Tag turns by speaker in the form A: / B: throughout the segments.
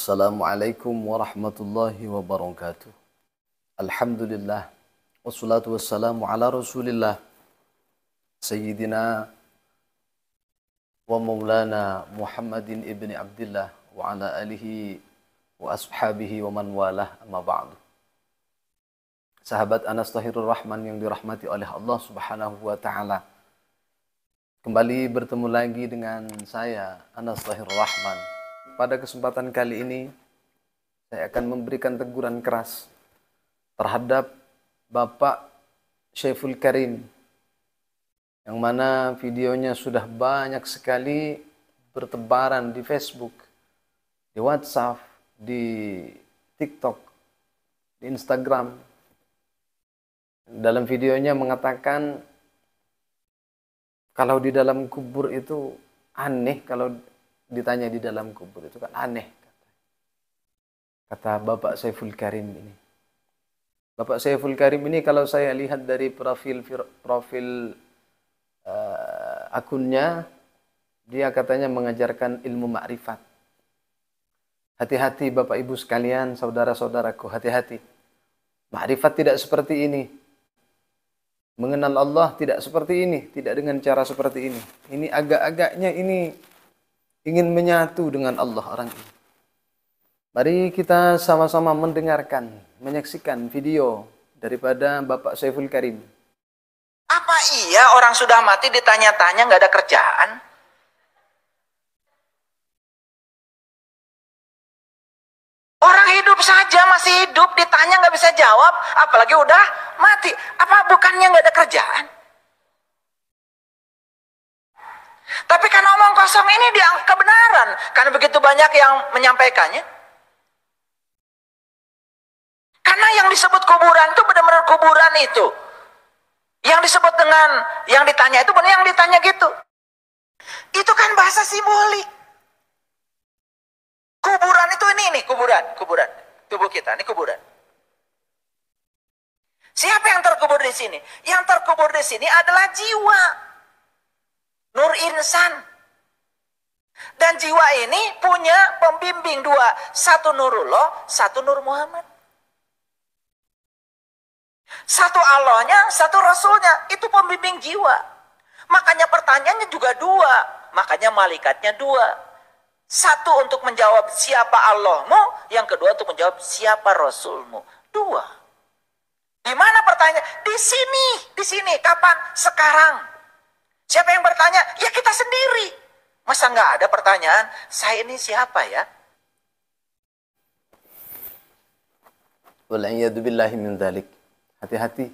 A: Assalamualaikum warahmatullahi wabarakatuh. Alhamdulillah. Wassalatu wassalamu ala rasulillah. Sayyidina wa maulana Muhammadin ibni Abdillah wa ala alihi wa ashabihi wa man walah amma ba'du. Sahabat Anas Tahirur Rahman yang dirahmati oleh Allah subhanahu wa ta'ala. Kembali bertemu lagi dengan saya, Anas Tahirur Rahman. Pada kesempatan kali ini, saya akan memberikan teguran keras terhadap Bapak Syaiful Karim, yang mana videonya sudah banyak sekali bertebaran di Facebook, di WhatsApp, di TikTok, di Instagram. Dalam videonya mengatakan kalau di dalam kubur itu aneh, kalau ditanya di dalam kubur itu kan aneh, kata Bapak Syaiful Karim ini. Bapak Syaiful Karim ini kalau saya lihat dari profil akunnya, dia katanya mengajarkan ilmu makrifat. Hati-hati Bapak Ibu sekalian, saudara-saudaraku, hati-hati. Makrifat tidak seperti ini. Mengenal Allah tidak seperti ini, tidak dengan cara seperti ini. Ini agak-agaknya ini ingin menyatu dengan Allah orang ini. Mari kita sama-sama mendengarkan, menyaksikan video daripada Bapak Syaiful Karim.
B: Apa iya orang sudah mati ditanya-tanya nggak ada kerjaan? Orang hidup saja masih hidup ditanya nggak bisa jawab, apalagi udah mati. Apa bukannya nggak ada kerjaan? Tapi kan omong kosong ini dianggap kebenaran karena begitu banyak yang menyampaikannya. Karena yang disebut kuburan itu benar-benar kuburan itu. Yang disebut dengan yang ditanya itu benar yang ditanya gitu. Itu kan bahasa simbolik. Kuburan itu ini kuburan. Tubuh kita ini kuburan. Siapa yang terkubur di sini? Yang terkubur di sini adalah jiwa. Nur insan. Dan jiwa ini punya pembimbing dua. Satu Nurullah, satu Nur Muhammad. Satu Allahnya, satu Rasulnya. Itu pembimbing jiwa. Makanya pertanyaannya juga dua. Makanya malaikatnya dua. Satu untuk menjawab siapa Allahmu. Yang kedua untuk menjawab siapa Rasulmu. Dua. Di mana pertanyaan? Di sini. Kapan? Sekarang. Siapa yang bertanya? Ya kita sendiri. Masa nggak ada pertanyaan? Saya ini siapa ya?
A: Wal'iyyadubillahi min dzalik. Hati-hati.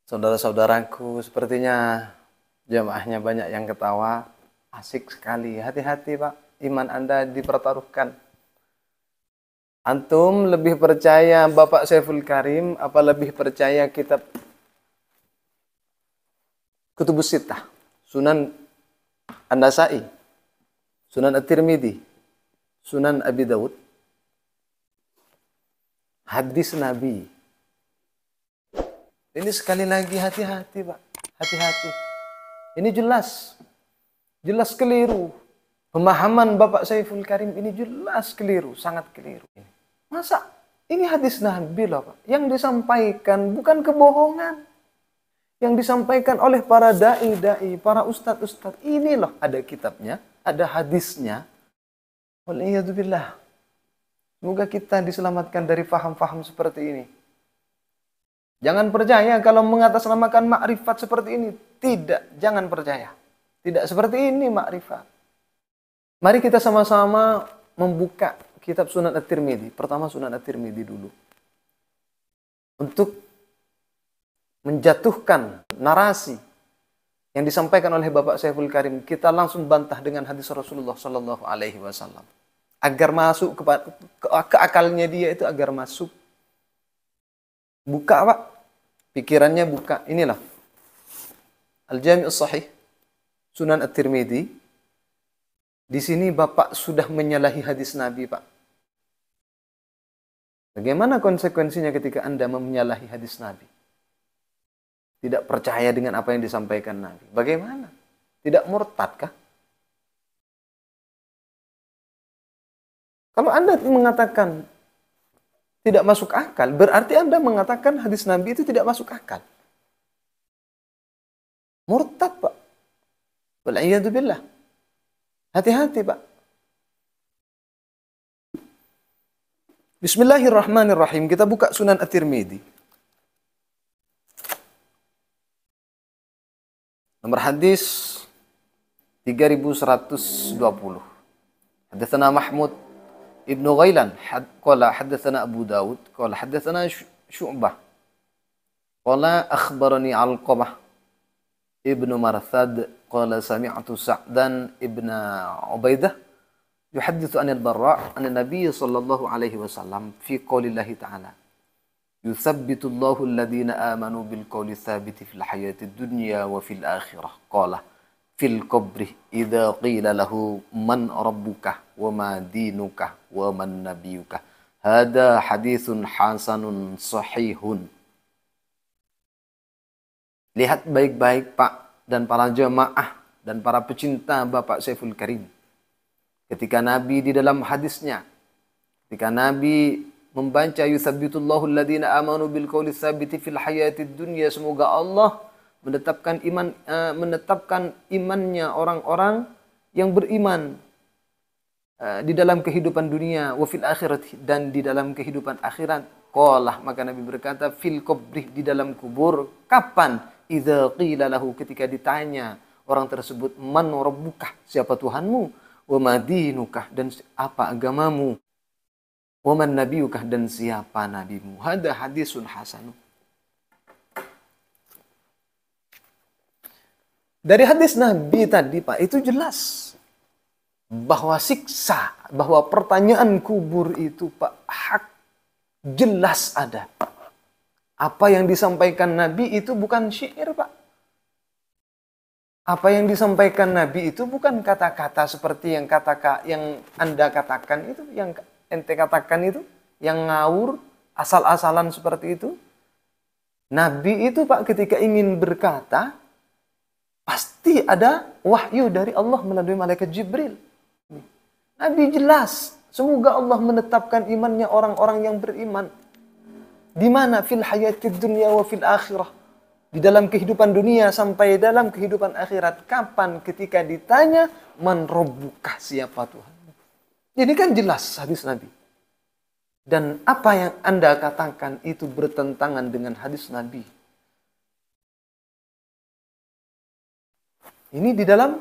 A: Saudara-saudaraku, sepertinya jamaahnya banyak yang ketawa. Asik sekali. Hati-hati Pak. Iman Anda dipertaruhkan. Antum lebih percaya Bapak Syaiful Karim apa lebih percaya kitab Kutubus Sittah, Sunan An-Nasa'i, Sunan At-Tirmidzi, Sunan Abi Dawud, hadis Nabi. Ini sekali lagi hati-hati Pak. Hati-hati. Ini jelas keliru. Pemahaman Bapak Syaiful Karim ini jelas keliru, sangat keliru. Masa ini hadis Nabi loh Pak. Yang disampaikan bukan kebohongan. Yang disampaikan oleh para da'i-da'i, para ustadz-ustadz. Ini loh ada kitabnya, ada hadisnya. Wal'iyyadubillah. Semoga kita diselamatkan dari faham-faham seperti ini. Jangan percaya kalau mengatasnamakan makrifat seperti ini. Tidak, jangan percaya. Tidak seperti ini makrifat. Mari kita sama-sama membuka kitab Sunan At-Tirmidzi. Pertama Sunan At-Tirmidzi dulu. Untuk menjatuhkan narasi yang disampaikan oleh Bapak Syaiful Karim, kita langsung bantah dengan hadis Rasulullah Sallallahu Alaihi Wasallam agar masuk ke akalnya dia itu agar masuk. Buka Pak, pikirannya buka. Inilah Al-Jami' As-Sahih Sunan At-Tirmidzi. Di sini Bapak sudah menyalahi hadis Nabi Pak. Bagaimana konsekuensinya ketika Anda menyalahi hadis Nabi? Tidak percaya dengan apa yang disampaikan Nabi. Bagaimana? Tidak murtad kah? Kalau Anda mengatakan tidak masuk akal, berarti Anda mengatakan hadis Nabi itu tidak masuk akal. Murtad, Pak. Wal'iyadzubillah. Hati-hati, Pak. Bismillahirrahmanirrahim. Kita buka Sunan At-Tirmidzi. Nomor hadis 3120. Hadatsana Mahmud Ibnu Ghailan qala hadatsana Abu Dawud qala hadatsana Syu'bah qala akhbarani Alqamah Ibnu Marthad qala sami'tu Sa'dan ibn Ubaidah yuhadditsu anil Barra' an Nabi sallallahu alaihi wasallam fi qoulillahi ta'ala yuthabbitu Allahu alladhina amanu bil qawli tsabiti fil hayatid dunya wa fil akhirah qala fil qabri idza qila lahu man rabbuka wa ma dinuka wa man nabiyuka hada haditsun hasanun sahihun. Lihat baik-baik, Pak, dan para jemaah dan para pecinta Bapak Saiful Karim. Ketika Nabi di dalam hadisnya, ketika Nabi membaca yusabbitullahu alladhina amanu bil qawli tsabiti fil hayatid dunya, semoga Allah menetapkan imannya orang-orang yang beriman di dalam kehidupan dunia, wa fil akhirat, dan di dalam kehidupan akhirat. Qala, maka Nabi berkata, fil qabri, di dalam kubur. Kapan? Idza qila lahu, ketika ditanya orang tersebut, man rabbuka, siapa Tuhanmu, wa ma dinuka, dan apa agamamu, wa man nabiyuka, dan siapa nabimu. Hada hadisun hasanun. Dari hadis Nabi tadi, Pak, itu jelas bahwa siksa, bahwa pertanyaan kubur itu, Pak, hak, jelas ada. Apa yang disampaikan Nabi itu bukan syair, Pak. Apa yang disampaikan Nabi itu bukan kata-kata seperti yang Anda katakan itu, yang ente katakan itu, yang ngawur, asal-asalan seperti itu. Nabi itu, Pak, ketika ingin berkata, pasti ada wahyu dari Allah melalui malaikat Jibril. Nabi jelas, semoga Allah menetapkan imannya orang-orang yang beriman. Di mana? Fil hayatid dunya wa fil akhirah. Di dalam kehidupan dunia sampai dalam kehidupan akhirat. Kapan? Ketika ditanya, man rabbuka, siapa Tuhan? Jadi kan jelas hadis Nabi. Dan apa yang Anda katakan itu bertentangan dengan hadis Nabi. Ini di dalam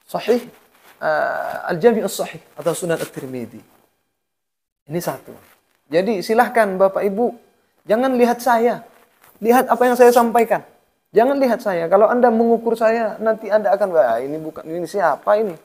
A: Sahih Al-Jami' As-Sahih atau Sunan At-Tirmidzi. Ini satu. Jadi silahkan Bapak Ibu, jangan lihat saya. Lihat apa yang saya sampaikan. Jangan lihat saya. Kalau Anda mengukur saya, nanti Anda akan, wah ini bukan, ini siapa ini?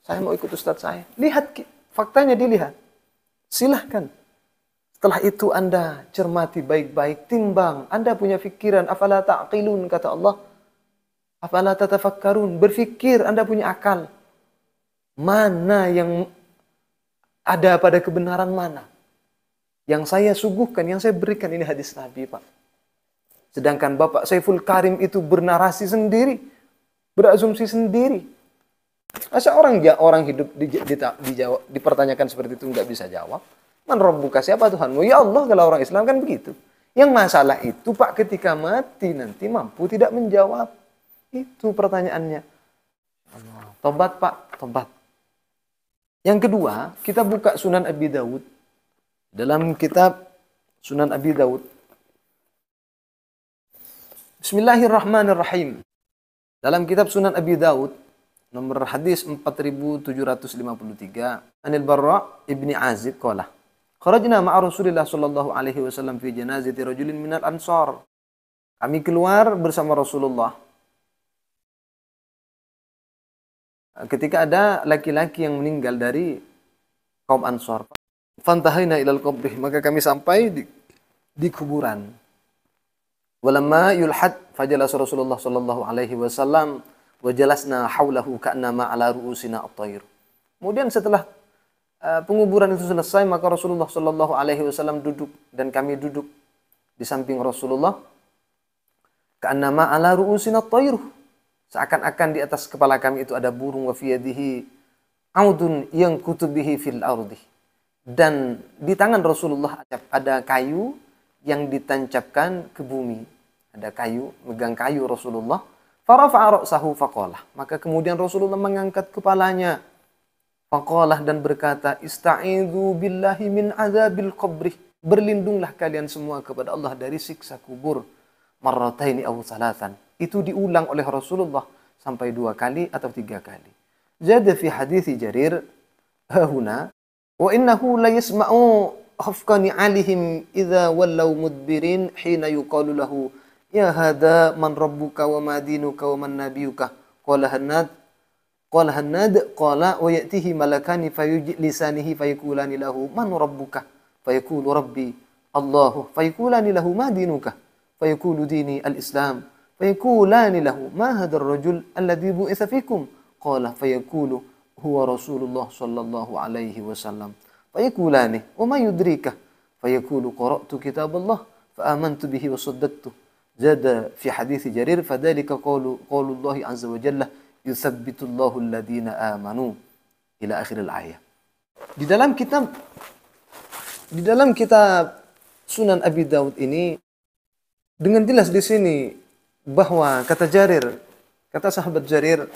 A: Saya mau ikut Ustadz saya. Lihat, faktanya dilihat. Silahkan. Setelah itu Anda cermati baik-baik, timbang. Anda punya pikiran, afala ta'qilun, kata Allah. Afala tatafakkarun, berfikir, Anda punya akal. Mana yang ada pada kebenaran mana? Yang saya suguhkan, yang saya berikan, ini hadis Nabi, Pak. Sedangkan Bapak Saiful Karim itu bernarasi sendiri, berasumsi sendiri. Masa orang hidup dipertanyakan seperti itu nggak bisa jawab? Man rabbuka, siapa Tuhanmu? Ya Allah, kalau orang Islam kan begitu. Yang masalah itu, Pak, ketika mati nanti mampu tidak menjawab. Itu pertanyaannya. Tobat, Pak, tobat. Yang kedua, kita buka Sunan Abi Dawud. Dalam kitab Sunan Abi Dawud. Bismillahirrahmanirrahim. Dalam kitab Sunan Abi Dawud, nomor hadis 4753, Anil Barra' ibni Azib qala, kharajna ma'a Rasulillah sallallahu alaihi wasallam fi janazati rajulin minal ansar. Kami keluar bersama Rasulullah ketika ada laki-laki yang meninggal dari kaum Ansar. Fantahaina ilal qabri, maka kami sampai di kuburan. Walamma yulhad fajalas Rasulullah sallallahu alaihi wasallam wa jalasna haulahu ka'annama ala ru'usina at-tayr. Kemudian setelah penguburan itu selesai, maka Rasulullah sallallahu alaihi wasallam duduk dan kami duduk di samping Rasulullah. Ka'annama ala ru'usina at-tayr. Seakan-akan di atas kepala kami itu ada burung, wa fi yadihi audun yang kutubihi fil ardi. Dan di tangan Rasulullah ada kayu yang ditancapkan ke bumi. Ada kayu, megang kayu Rasulullah. Farafa'a ra'sahu faqalah. Maka kemudian Rasulullah mengangkat kepalanya. Faqalah dan berkata, Ista'idhu billahi min azabil qabri. Berlindunglah kalian semua kepada Allah dari siksa kubur. Marrataini aw salasan. Itu diulang oleh Rasulullah sampai 2 kali atau 3 kali. Jada fi hadithi Jarir hahuna wa innahu la yasma'u khafqani alihim idza wallaw mudbirin hina yuqalu lahu ya hadha man rabbuka wa ma dinuka wa man nabiyuka qala Hannad qala wa ya'tihi malakani fayujlisanihi fayaqulani lahu man rabbuka fayaqulu rabbi Allahu fayaqulani lahu ma dinuka fayaqulu dini al-islam fayaqulani lahu ma hadha ar-rajul alladhi bu'itha fikum qala fayaqulu huwa Rasulullah sallallahu alaihi wasallam fayaqulani wa ma yudrika fayaqulu qara'tu kitab Allah fa amantu bihi wa saddaqtu zada fi hadits Jarir fadhalika qaulullah azza wa jalla yuthabbitu Allahu alladhina amanu ila akhir al-ayah. Di dalam kitab Sunan Abi Daud ini dengan jelas di sini bahwa kata sahabat Jarir,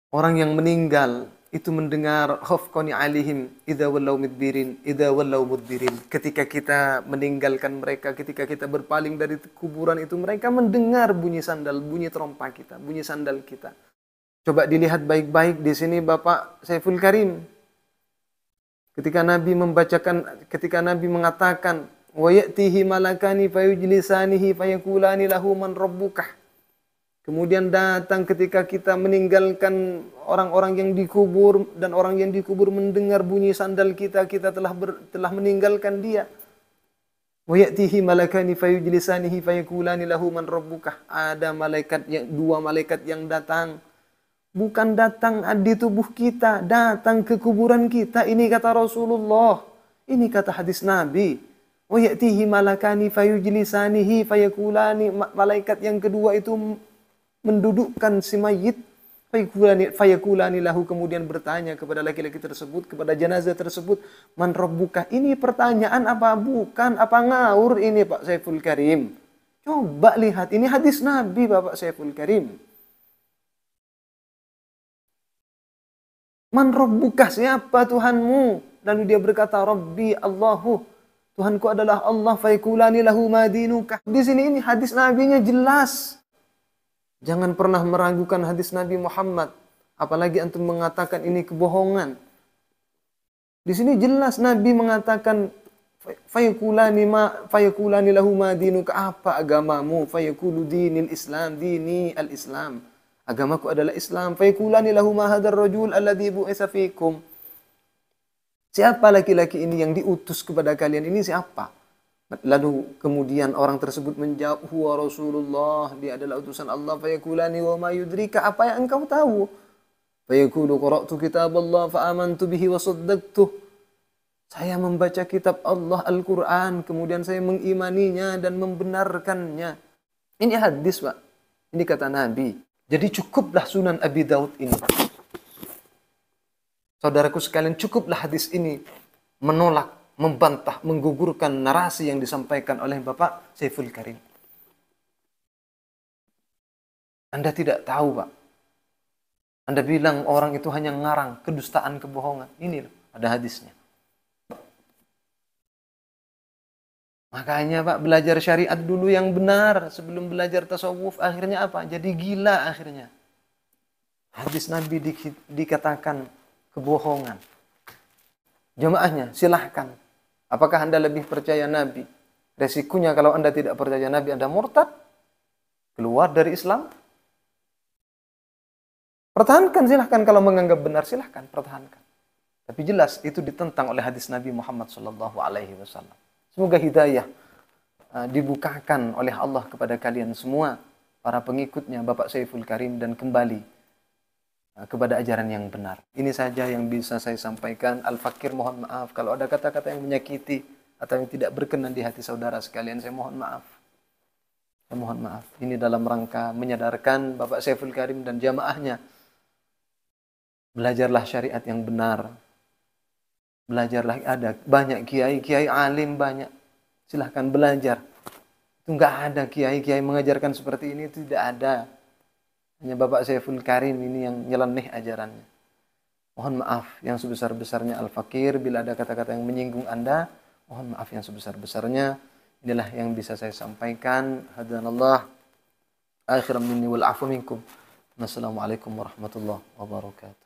A: orang yang meninggal itu mendengar khafqani alihim idza wallaw mudbirin. Ketika kita meninggalkan mereka, ketika kita berpaling dari kuburan itu, mereka mendengar bunyi sandal, bunyi trompa kita, bunyi sandal kita. Coba dilihat baik-baik di sini Bapak Saiful Karim. Ketika Nabi mengatakan wa ya'tihi malakani fayujlisanihi fayaqulani lahu man rabbukah. Kemudian datang ketika kita meninggalkan orang-orang yang dikubur dan orang yang dikubur mendengar bunyi sandal kita, kita telah meninggalkan dia. Wa ya'tihi malakani fayujlisanihi fayaqulani lahu man rabbukah. Ada dua malaikat yang datang. Bukan datang di tubuh kita, datang ke kuburan kita. Ini kata Rasulullah. Ini kata hadis Nabi. Wa ya'tihi malakani fayujlisanihi fayaqulani. Malaikat yang kedua itu mendudukkan si mayit. Fayaqulani lahu, kemudian bertanya kepada laki-laki tersebut, kepada jenazah tersebut, man rabbuka. Ini pertanyaan apa bukan? Apa ngaur ini Pak Saiful Karim? Coba lihat, ini hadis Nabi Bapak Saiful Karim. Man rabbuka, siapa Tuhanmu? Lalu dia berkata, Rabbi Allahu, Tuhanku adalah Allah. Fayaqulani lahu ma dinuka. Di sini ini hadis Nabinya jelas. Jangan pernah meragukan hadis Nabi Muhammad. Apalagi antum mengatakan ini kebohongan. Di sini jelas Nabi mengatakan fayaqulani lahu ma dinuka. Apa agamamu? Fayaqulu dinil Islam, dini al-Islam. Agamaku adalah Islam. Fayaqulani lahu ma hadzal rajul alladzi bu'itsa fikum. Siapa laki-laki ini yang diutus kepada kalian ini, siapa? Lalu kemudian orang tersebut menjawab, huwa Rasulullah, dia adalah utusan Allah. Fayaqulani wa ma yudrika, apa yang engkau tahu? Fayaqulu qara'tu kitab Allah fa amantu bihi wa saddaqtuh. Saya membaca kitab Allah Al-Qur'an, kemudian saya mengimaninya dan membenarkannya. Ini hadis, Pak. Ini kata Nabi. Jadi cukuplah Sunan Abi Daud ini. Saudaraku sekalian, cukuplah hadis ini menolak, membantah, menggugurkan narasi yang disampaikan oleh Bapak Saiful Karim. Anda tidak tahu, Pak. Anda bilang orang itu hanya ngarang, kedustaan, kebohongan. Ini loh, ada hadisnya. Makanya Pak, belajar syariat dulu yang benar sebelum belajar tasawuf. Akhirnya apa? Jadi gila akhirnya. Hadis Nabi dikatakan kebohongan. Jamaahnya silahkan. Apakah Anda lebih percaya Nabi? Resikonya kalau Anda tidak percaya Nabi, Anda murtad. Keluar dari Islam. Pertahankan silahkan. Kalau menganggap benar silahkan pertahankan. Tapi jelas itu ditentang oleh hadis Nabi Muhammad SAW. Semoga hidayah dibukakan oleh Allah kepada kalian semua, para pengikutnya Bapak Saiful Karim, dan kembali kepada ajaran yang benar. Ini saja yang bisa saya sampaikan. Al-Fakir mohon maaf kalau ada kata-kata yang menyakiti atau yang tidak berkenan di hati saudara sekalian. Saya mohon maaf. Saya mohon maaf. Ini dalam rangka menyadarkan Bapak Saiful Karim dan jamaahnya Belajarlah syariat yang benar. Belajarlah, ada banyak kiai alim banyak. Silahkan belajar. Itu nggak ada kiai mengajarkan seperti ini, itu tidak ada. Hanya Bapak Saiful Karim ini yang nyeleneh ajarannya. Mohon maaf yang sebesar-besarnya Al-Fakir. Bila ada kata-kata yang menyinggung Anda, mohon maaf yang sebesar-besarnya. Inilah yang bisa saya sampaikan. Hadanallah. Akhiran minni wal afu minkum. Wassalamualaikum warahmatullahi wabarakatuh.